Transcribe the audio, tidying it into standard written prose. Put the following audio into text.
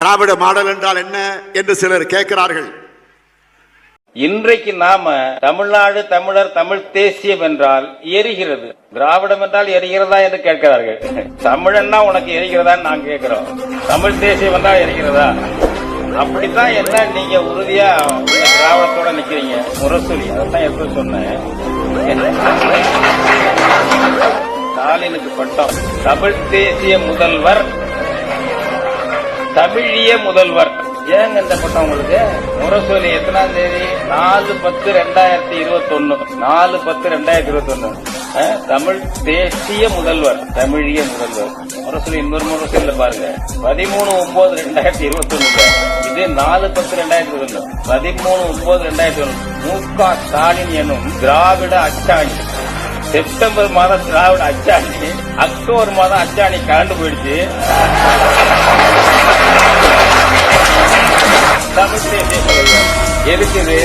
திராவிட model என்றால் என்ன என்று சிலர் கேட்கிறார்கள். இன்றைக்கு நாம தமிழ்நாடு, தமிழர், தமிழ் தேசியம் என்றால் எரிகிறது, திராவிடம் என்றால் எரிகிறதா என்று கேட்கிறார்கள். தமிழன்னா உனக்கு எரிகிறதான்னு நாங்க கேட்கிறோம், தமிழ் தேசியம் என்றால் எரிகிறதா? அப்படித்தான் என்ன நீங்க உறுதியா திராவிடத்தோட நிக்கிறீங்க? முரசொலி அதான் எப்ப சொன்னேன். ஸ்டாலினுக்கு பட்டம் தமிழ் தேசிய முதல்வர், தமிழிய முதல்வர். ஏங்க இந்த பட்டம் உங்களுக்கு? முரசொலி எத்தனாம் தேதி? 4/10/2021. 4/10/2021. தமிழ் தேசிய முதல்வர், தமிழிய முதல்வர். முரசொலி இன்னொரு முரசொலியில பாருங்க, 13/9/2021. இது 4/10/2021. 13/9/2021. மு.க. ஸ்டாலின் எனும் திராவிட அச்சாணி. செப்டம்பர் மாதம் திராவிட அச்சாணி, அக்டோபர் மாதம் அச்சாணி கலந்து போயிடுச்சு. தமிழ் தேசிய முதல்வர் எதுக்குது?